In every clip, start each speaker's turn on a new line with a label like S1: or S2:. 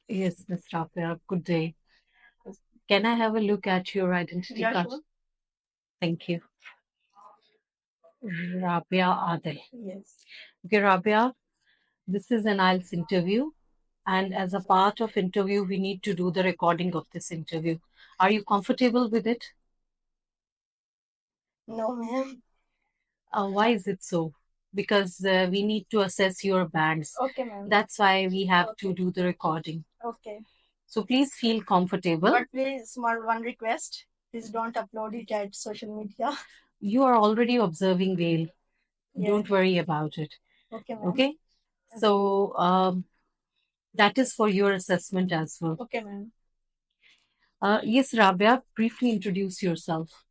S1: Yes, Ms. Rabia, good day. Can I have a look at your identity
S2: Yeah,
S1: card?
S2: sure.
S1: Thank you. Rabia Adil.
S2: Yes.
S1: Okay, Rabia, this is an IELTS interview, and as a part of interview, we need to do the recording of this interview. Are you comfortable with it?
S2: No, ma'am.
S1: Why is it so? Because we need to assess your bands.
S2: Okay, ma'am.
S1: That's why we have to
S2: Okay.
S1: do the recording.
S2: Okay.
S1: So please feel comfortable.
S2: But please, one request. Please don't upload it at social media.
S1: You are already observing Whale.
S2: Yeah.
S1: Don't worry about it.
S2: Okay, ma'am.
S1: Okay? So that is for your assessment as well.
S2: Okay, ma'am.
S1: Yes, Rabia, briefly introduce yourself.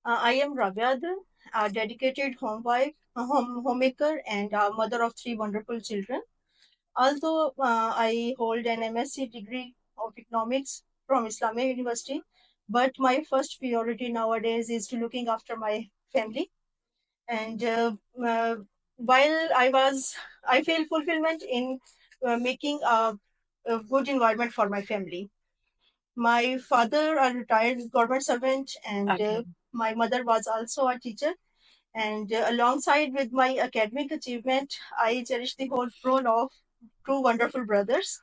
S2: I am Ravyad, a dedicated home wife, a homemaker, and a mother of three wonderful children. Although I hold an MSc degree of economics from Islamia University, but my first priority nowadays is to looking after my family. And uh, while I feel fulfillment in making a good environment for my family. My father, a retired government servant, and
S1: Okay.
S2: my mother was also a teacher. And alongside with my academic achievement, I cherish the whole role of two wonderful brothers.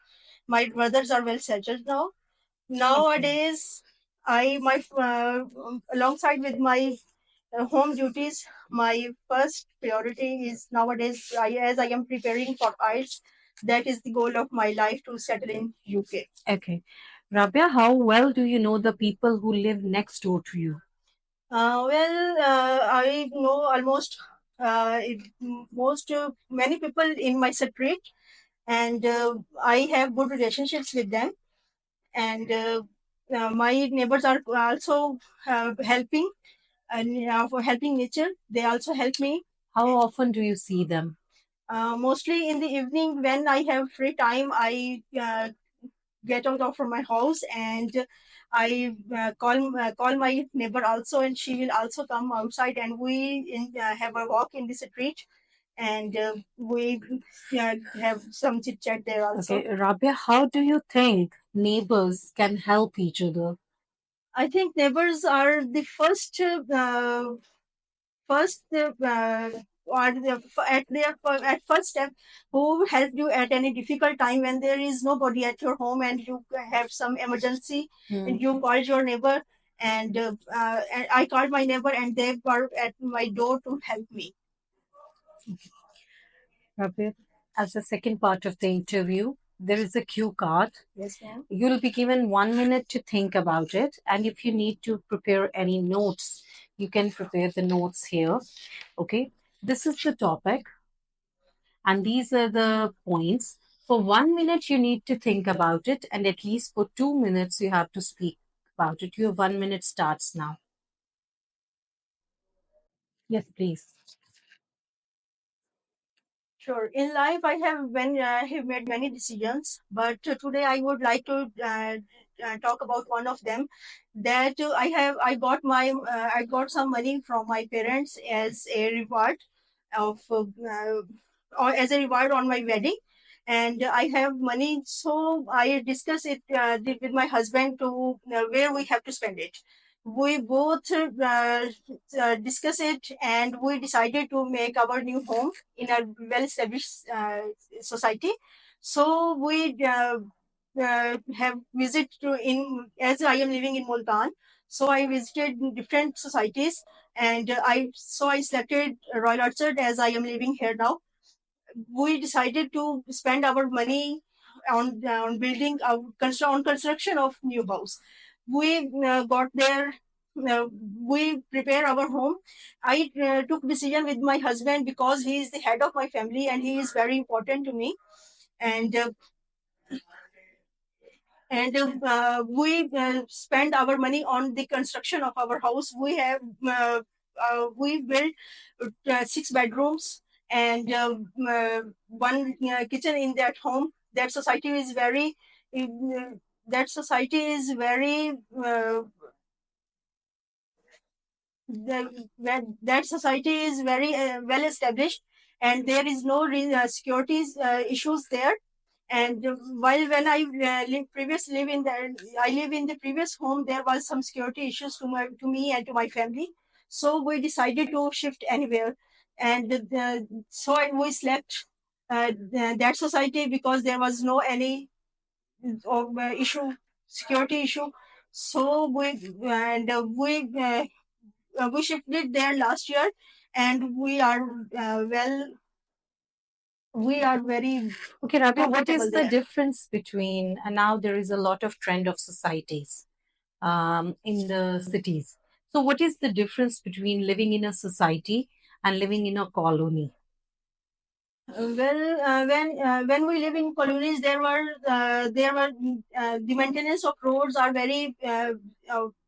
S2: My brothers are well settled now. Nowadays, I my alongside with my home duties, my first priority is nowadays as I am preparing for IELTS. That is the goal of my life to settle in UK.
S1: Okay. Rabia, how well do you know the people who live next door to you?
S2: I know almost most many people in my street, and I have good relationships with them. And my neighbors are also helping and for helping nature. They also help me.
S1: How often do you see them?
S2: Mostly in the evening when I have free time, I get out of from my house and I call my neighbor also, and she will also come outside, and have a walk in the street, and we have some chit chat there also.
S1: Okay, Rabia, how do you think neighbors can help each other?
S2: I think neighbors are the first or at first step who help you at any difficult time when there is nobody at your home and you have some emergency, and you call your neighbor, and I called my neighbor and they were at my door to help me.
S1: Rabia, as the second part of the interview, there is a cue card.
S2: Yes, ma'am.
S1: You'll be given 1 minute to think about it, and if you need to prepare any notes, you can prepare the notes here. Okay, this is the topic, and these are the points. For 1 minute, you need to think about it, and at least for 2 minutes, you have to speak about it. Your 1 minute starts now. Yes, please.
S2: Sure. In life, I have made many decisions, but today I would like to talk about one of them. That I got some money from my parents as a reward of or as a reward on my wedding, and I have money, so I discuss it with my husband to where we have to spend it. We both discuss it, and we decided to make our new home in a well-established society. So we have visit to in as I am living in Multan. So I visited different societies, and I selected Royal Orchard as I am living here now. We decided to spend our money on building on construction of new house. We got there. Uh, we prepare our home. I took decision with my husband because he is the head of my family and he is very important to me. And we spend our money on the construction of our house. We built six bedrooms and one kitchen in that home. That society is very that society is very that society is very well established, and there is no security issues there. And while when I live in the I live in the previous home, there was some security issues to me and to my family. So we decided to shift anywhere, and we slept that society because there was no any issue, security issue. So we shifted there last year, and we are very
S1: Okay, Rabia, what
S2: comfortable
S1: is the
S2: there.
S1: difference between, and now there is a lot of trend of societies in the cities. So, what is the difference between living in a society and living in a colony?
S2: When we live in colonies, the maintenance of roads are very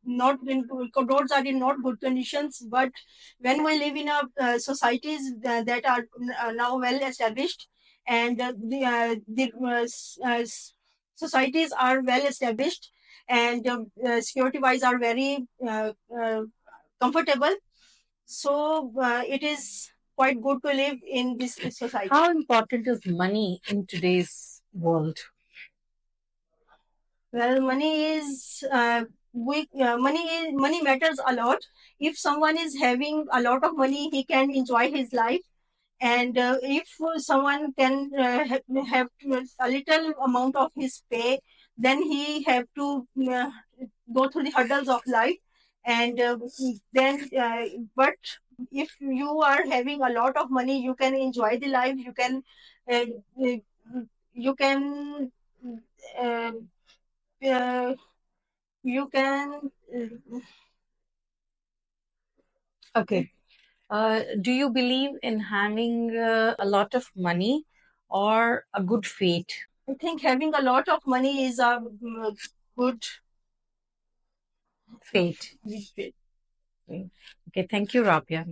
S2: not in, roads are in not good conditions. But when we live in a societies that are now well established, and societies are well established, and security wise are very comfortable. So it is quite good to live in this society.
S1: How important is money in today's world?
S2: Well, money matters a lot. If someone is having a lot of money, he can enjoy his life. And if someone can have a little amount of his pay, then he have to go through the hurdles of life. And then, but if you are having a lot of money, you can enjoy the life. Uh, uh, you can. Uh, uh, you can
S1: Okay. Do you believe in having a lot of money or a good fate?
S2: I think having a lot of money is a good
S1: Fate. Okay, thank you, Rabia.